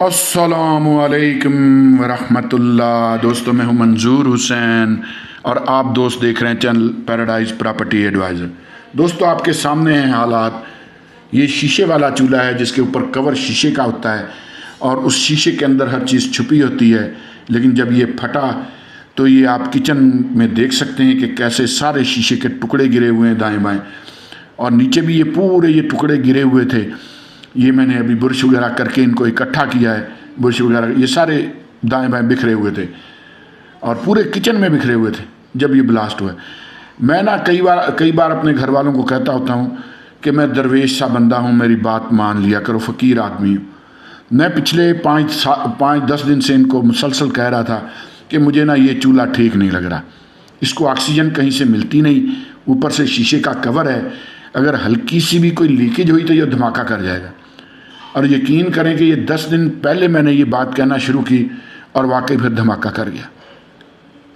अस्सलामुअलैकुम वरहमतुल्लाह। दोस्तों, मैं हूं मंजूर हुसैन और आप दोस्त देख रहे हैं चैनल पैराडाइज प्रॉपर्टी एडवाइज़र। दोस्तों, आपके सामने हैं हालात। ये शीशे वाला चूल्हा है जिसके ऊपर कवर शीशे का होता है और उस शीशे के अंदर हर चीज़ छुपी होती है, लेकिन जब ये फटा तो ये आप किचन में देख सकते हैं कि कैसे सारे शीशे के टुकड़े गिरे हुए हैं दाएँ बाएँ, और नीचे भी ये पूरे ये टुकड़े गिरे हुए थे। ये मैंने अभी बुरश वगैरह करके इनको इकट्ठा किया है। बुरश वगैरह ये सारे दाएं बाएं बिखरे हुए थे और पूरे किचन में बिखरे हुए थे जब ये ब्लास्ट हुआ। मैं ना कई बार अपने घर वालों को कहता होता हूँ कि मैं दरवेश सा बंदा हूँ, मेरी बात मान लिया करो, फ़कीर आदमी हूँ। मैं पिछले 5-10 दिन से इनको मुसलसल कह रहा था कि मुझे ना ये चूल्हा ठीक नहीं लग रहा, इसको ऑक्सीजन कहीं से मिलती नहीं, ऊपर से शीशे का कवर है, अगर हल्की सी भी कोई लीकेज हुई तो ये धमाका कर जाएगा। और यकीन करें कि ये 10 दिन पहले मैंने ये बात कहना शुरू की और वाकई फिर धमाका कर गया।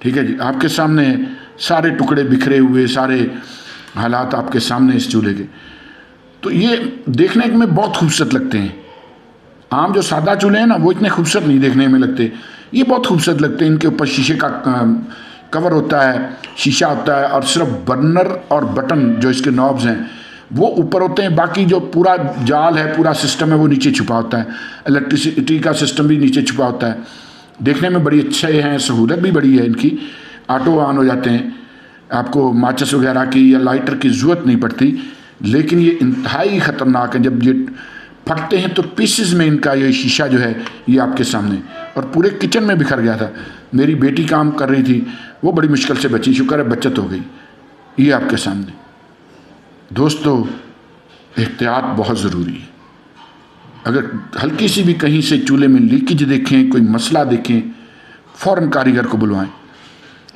ठीक है जी, आपके सामने सारे टुकड़े बिखरे हुए, सारे हालात आपके सामने इस चूल्हे के। तो ये देखने में बहुत खूबसूरत लगते हैं। आम जो सादा चूल्हे हैं ना, वो इतने खूबसूरत नहीं देखने में लगते, ये बहुत खूबसूरत लगते हैं। इनके ऊपर शीशे का कवर होता है, शीशा होता है, और सिर्फ बर्नर और बटन जो इसके नॉब्स हैं वो ऊपर होते हैं, बाकी जो पूरा जाल है, पूरा सिस्टम है, वो नीचे छुपा होता है। इलेक्ट्रिसिटी का सिस्टम भी नीचे छुपा होता है। देखने में बड़ी अच्छे हैं, सहूलत भी बड़ी है इनकी। ऑटो ऑन हो जाते हैं, आपको माचिस वगैरह की या लाइटर की ज़रूरत नहीं पड़ती। लेकिन ये इंतहाई ख़तरनाक है, जब ये फटते हैं तो पीसेस में इनका ये शीशा जो है ये आपके सामने, और पूरे किचन में बिखर गया था। मेरी बेटी काम कर रही थी, वो बड़ी मुश्किल से बची, शुक्र है बचत हो गई। ये आपके सामने। दोस्तों, एहतियात बहुत ज़रूरी है। अगर हल्की सी भी कहीं से चूल्हे में लीकेज देखें, कोई मसला देखें, फ़ौरन कारीगर को बुलवाएं।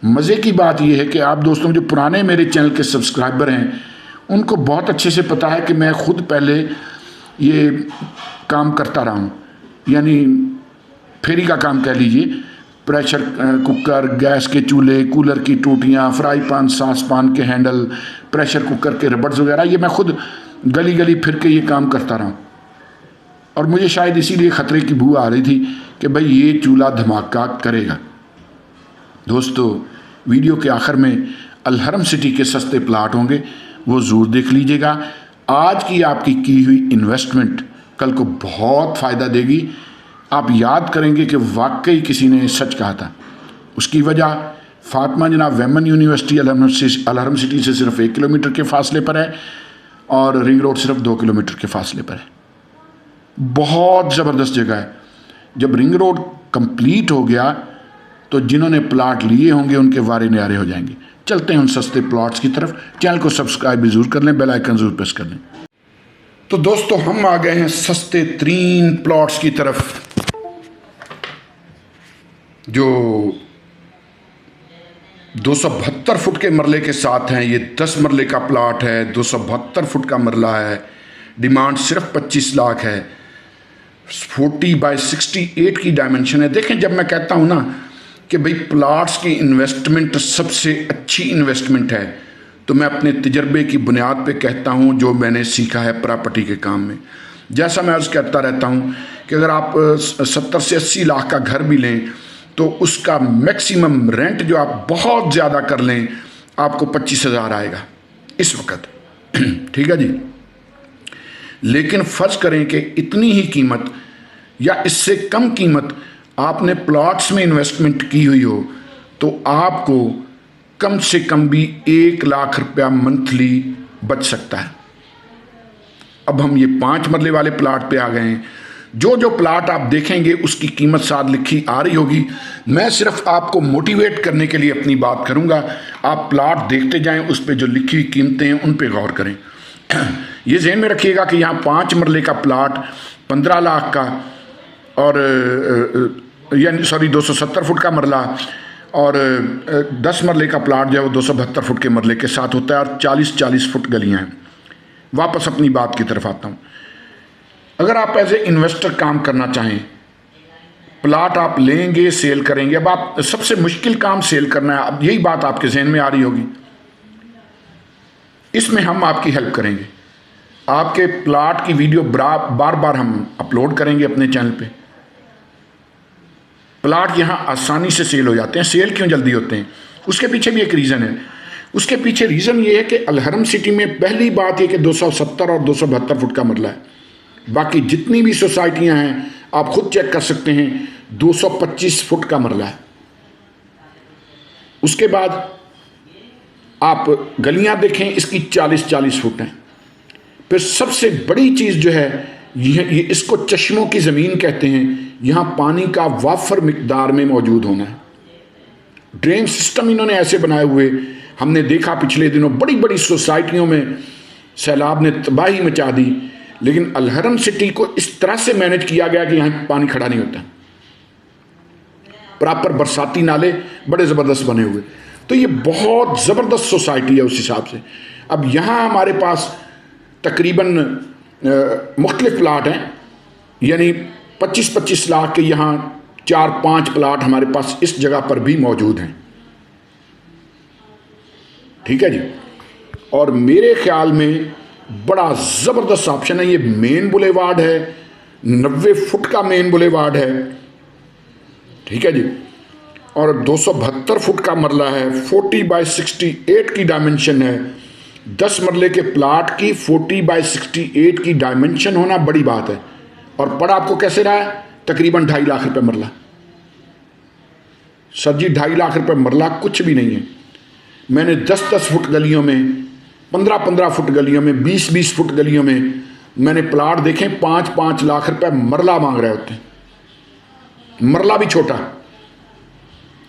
मज़े की बात यह है कि आप दोस्तों जो पुराने मेरे चैनल के सब्सक्राइबर हैं उनको बहुत अच्छे से पता है कि मैं ख़ुद पहले ये काम करता रहा हूँ, यानी फेरी का काम कह लीजिए। प्रेशर कुकर, गैस के चूल्हे, कूलर की टूटियाँ, फ्राई पैन, सास पान के हैंडल, प्रेशर कुकर के रबड्स वगैरह, ये मैं खुद गली गली फिर के ये काम करता रहा हूँ। और मुझे शायद इसीलिए ख़तरे की बू आ रही थी कि भाई ये चूल्हा धमाका करेगा। दोस्तों, वीडियो के आखिर में अलहरम सिटी के सस्ते प्लाट होंगे, वो ज़रूर देख लीजिएगा। आज की आपकी की हुई इन्वेस्टमेंट कल को बहुत फ़ायदा देगी। आप याद करेंगे कि वाकई किसी ने सच कहा था। उसकी वजह फातिमा जनाब वेमन यूनिवर्सिटी अलहरम सिटी से सिर्फ 1 किलोमीटर के फासले पर है और रिंग रोड सिर्फ 2 किलोमीटर के फासले पर है। बहुत ज़बरदस्त जगह है। जब रिंग रोड कंप्लीट हो गया तो जिन्होंने प्लाट लिए होंगे उनके वारे न्यारे हो जाएंगे। चलते हैं उन सस्ते प्लॉट्स की तरफ। चैनल को सब्सक्राइब भी ज़रूर कर लें, बेल आइकन ज़रूर प्रेस कर लें। तो दोस्तों, हम आ गए हैं सस्ते तरीन प्लॉट्स की तरफ जो 272 फुट के मरले के साथ हैं। ये 10 मरले का प्लाट है, 272 फुट का मरला है। डिमांड सिर्फ 25 लाख है। 40x68 की डायमेंशन है। देखें, जब मैं कहता हूँ ना कि भाई प्लाट्स की इन्वेस्टमेंट सबसे अच्छी इन्वेस्टमेंट है, तो मैं अपने तजर्बे की बुनियाद पे कहता हूँ, जो मैंने सीखा है प्रॉपर्टी के काम में। जैसा मैं अर्ज़ कहता रहता हूँ कि अगर आप 70 से 80 लाख का घर भी लें तो उसका मैक्सिमम रेंट जो आप बहुत ज़्यादा कर लें, आपको 25,000 आएगा इस वक्त। ठीक है जी। लेकिन फ़र्ज़ करें कि इतनी ही कीमत या इससे कम कीमत आपने प्लॉट्स में इन्वेस्टमेंट की हुई हो, तो आपको कम से कम भी 1 लाख रुपया मंथली बच सकता है। अब हम ये 5 मरले वाले प्लाट पे आ गए हैं। जो प्लाट आप देखेंगे उसकी कीमत साथ लिखी आ रही होगी। मैं सिर्फ आपको मोटिवेट करने के लिए अपनी बात करूंगा। आप प्लाट देखते जाएं, उस पे जो लिखी हुई कीमतें हैं उन पे गौर करें। ये ज़हन में रखिएगा कि यहाँ 5 मरले का प्लाट 15 लाख का, और यानी 270 फुट का मरला, और 10 मरले का प्लाट जो है वो 272 फुट के मरले के साथ होता है, और 40-40 फुट गलियाँ हैं। वापस अपनी बात की तरफ आता हूँ। अगर आप एज ए इन्वेस्टर काम करना चाहें, प्लाट आप लेंगे, सेल करेंगे। अब आप सबसे मुश्किल काम सेल करना है, अब यही बात आपके जहन में आ रही होगी। इसमें हम आपकी हेल्प करेंगे। आपके प्लाट की वीडियो बार बार हम अपलोड करेंगे अपने चैनल पे। प्लाट यहाँ आसानी से सेल हो जाते हैं। सेल क्यों जल्दी होते हैं, उसके पीछे भी एक रीज़न है। उसके पीछे रीज़न ये है कि अलहरम सिटी में पहली बात ये कि 270 और 272 फुट का मरला है। बाकी जितनी भी सोसाइटियाँ हैं आप खुद चेक कर सकते हैं, 225 फुट का मरला है। उसके बाद आप गलियाँ देखें, इसकी 40-40 फुट हैं। फिर सबसे बड़ी चीज़ जो है ये इसको चश्मों की ज़मीन कहते हैं। यहाँ पानी का वाफर मिकदार में मौजूद होना है। ड्रेन सिस्टम इन्होंने ऐसे बनाए हुए, हमने देखा पिछले दिनों बड़ी बड़ी सोसाइटियों में सैलाब ने तबाही मचा दी, लेकिन अलहरम सिटी को इस तरह से मैनेज किया गया कि यहाँ पानी खड़ा नहीं होता। प्रॉपर बरसाती नाले बड़े ज़बरदस्त बने हुए। तो ये बहुत ज़बरदस्त सोसाइटी है उस हिसाब से। अब यहाँ हमारे पास तकरीबन मुख्तलिफ प्लाट हैं, यानी 25-25 लाख के यहाँ 4-5 प्लाट हमारे पास इस जगह पर भी मौजूद हैं। ठीक है जी। और मेरे ख्याल में बड़ा ज़बरदस्त ऑप्शन है। ये मेन बुलेवार्ड है, 90 फुट का मेन बुलेवार्ड है। ठीक है जी। और 272 फुट का मरला है, 40/68 की डायमेंशन है। 10 मरले के प्लाट की 40/68 की डायमेंशन होना बड़ी बात है। और पड़ा आपको कैसे रहा है, तकरीबन 2.5 लाख रुपए मरला। सर जी 2.5 लाख रुपए मरला कुछ भी नहीं है। मैंने 10-10 फुट गलियों में, 15-15 फुट गलियों में, 20-20 फुट गलियों में मैंने प्लाट देखे 5-5 लाख रुपए मरला मांग रहे होते हैं, मरला भी छोटा।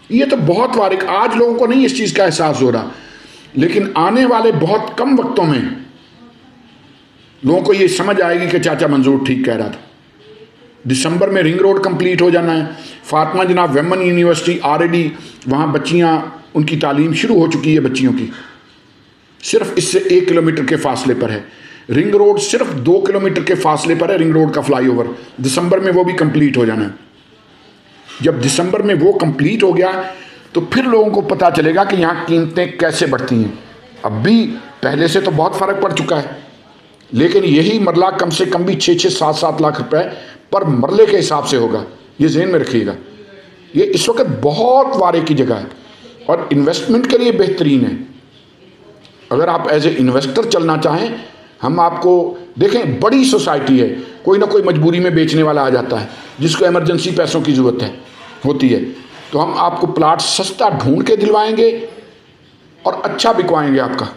ये तो बहुत वारिक, आज लोगों को नहीं इस चीज़ का एहसास हो रहा, लेकिन आने वाले बहुत कम वक्तों में लोगों को ये समझ आएगी कि चाचा मंजूर ठीक कह रहा था। दिसंबर में रिंग रोड कंप्लीट हो जाना है। फातिमा जनाब वेमन यूनिवर्सिटी ऑलरेडी वहाँ बच्चियाँ, उनकी तालीम शुरू हो चुकी है बच्चियों की, सिर्फ इससे 1 किलोमीटर के फासले पर है। रिंग रोड सिर्फ 2 किलोमीटर के फासले पर है, रिंग रोड का फ्लाईओवर। दिसंबर में वो भी कंप्लीट हो जाना है। जब दिसंबर में वो कंप्लीट हो गया तो फिर लोगों को पता चलेगा कि यहाँ कीमतें कैसे बढ़ती हैं। अब भी पहले से तो बहुत फ़र्क पड़ चुका है, लेकिन यही मरला कम से कम भी 6-6, 7-7 लाख रुपए पर मरले के हिसाब से होगा। ये ज़हन में रखिएगा। ये इस वक्त बहुत वारे की जगह है और इन्वेस्टमेंट के लिए बेहतरीन है। अगर आप एज ए इन्वेस्टर चलना चाहें, हम आपको देखें, बड़ी सोसाइटी है, कोई ना कोई मजबूरी में बेचने वाला आ जाता है जिसको इमरजेंसी पैसों की ज़रूरत होती है, तो हम आपको प्लाट सस्ता ढूंढ के दिलवाएंगे और अच्छा बिकवाएंगे आपका।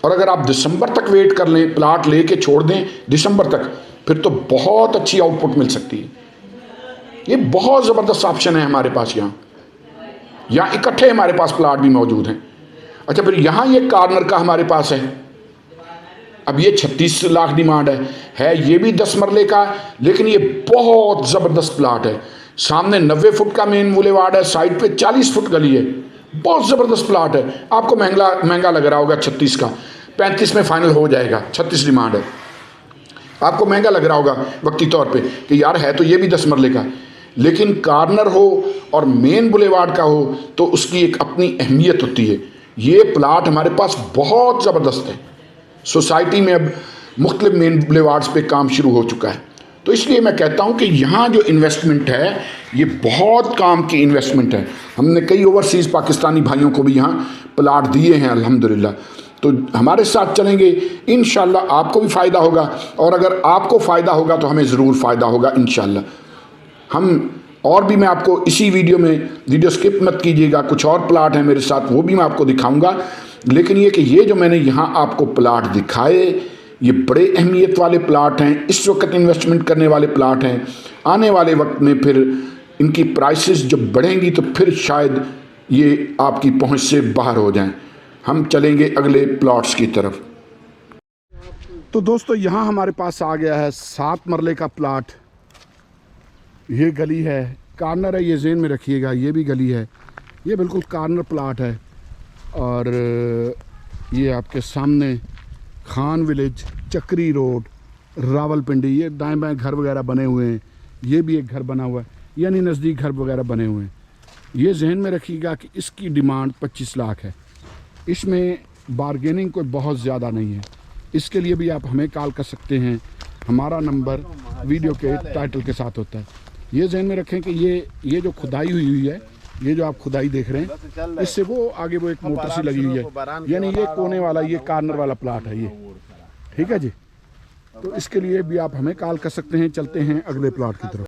और अगर आप दिसंबर तक वेट कर लें, प्लाट लेके छोड़ दें दिसंबर तक, फिर तो बहुत अच्छी आउटपुट मिल सकती है। ये बहुत ज़बरदस्त ऑप्शन है हमारे पास। यहाँ इकट्ठे हमारे पास प्लाट भी मौजूद हैं। अच्छा, फिर यहाँ ये कॉर्नर का हमारे पास है। अब ये 36 लाख डिमांड है ये भी 10 मरले का, लेकिन ये बहुत ज़बरदस्त प्लाट है। सामने 90 फुट का मेन बुलेवार्ड है, साइड पे 40 फुट गली है, बहुत ज़बरदस्त प्लाट है। आपको महंगा लग रहा होगा 36 का, 35 में फाइनल हो जाएगा। 36 डिमांड है, आपको महंगा लग रहा होगा वक्ती तौर पे कि यार है तो ये भी 10 मरले का, लेकिन कॉर्नर हो और मेन बुलेवार्ड का हो तो उसकी एक अपनी अहमियत होती है। ये प्लाट हमारे पास बहुत ज़बरदस्त है। सोसाइटी में अब मुख्तलिफ मेन बुलेवार्ड्स पे काम शुरू हो चुका है, तो इसलिए मैं कहता हूँ कि यहाँ जो इन्वेस्टमेंट है ये बहुत काम की इन्वेस्टमेंट है। हमने कई ओवरसीज़ पाकिस्तानी भाइयों को भी यहाँ प्लाट दिए हैं अल्हम्दुलिल्लाह। तो हमारे साथ चलेंगे, इंशाल्लाह आपको भी फ़ायदा होगा, और अगर आपको फ़ायदा होगा तो हमें ज़रूर फ़ायदा होगा इंशाल्लाह। हम और भी मैं आपको इसी वीडियो स्किप मत कीजिएगा, कुछ और प्लाट हैं मेरे साथ, वो भी मैं आपको दिखाऊंगा। लेकिन ये कि ये जो मैंने यहाँ आपको प्लाट दिखाए ये बड़े अहमियत वाले प्लाट हैं, इस वक्त इन्वेस्टमेंट करने वाले प्लाट हैं। आने वाले वक्त में फिर इनकी प्राइसेस जब बढ़ेंगी तो फिर शायद ये आपकी पहुँच से बाहर हो जाएं। हम चलेंगे अगले प्लॉट्स की तरफ। तो दोस्तों यहाँ हमारे पास आ गया है 7 मरले का प्लाट। ये गली है, कॉर्नर है, ये ज़हन में रखिएगा, ये भी गली है, ये बिल्कुल कॉर्नर प्लाट है। और ये आपके सामने खान विलेज, चक्री रोड, रावलपिंडी, ये दाएं बाएं घर वगैरह बने हुए हैं। ये भी एक घर बना हुआ है, यानी नज़दीक घर वगैरह बने हुए हैं। ये जहन में रखिएगा कि इसकी डिमांड 25 लाख है। इसमें बारगेनिंग कोई बहुत ज़्यादा नहीं है। इसके लिए भी आप हमें कॉल कर सकते हैं, हमारा नंबर वीडियो के टाइटल के साथ होता है। ये ध्यान में रखें कि ये जो खुदाई हुई है, ये जो आप खुदाई देख रहे हैं, इससे वो आगे वो एक मोटर सी लगी हुई है, यानी ये कोने वाला, ये कार्नर वाला प्लाट है ये, ठीक है जी। तो इसके लिए भी आप हमें कॉल कर सकते हैं। चलते हैं अगले प्लाट की तरफ।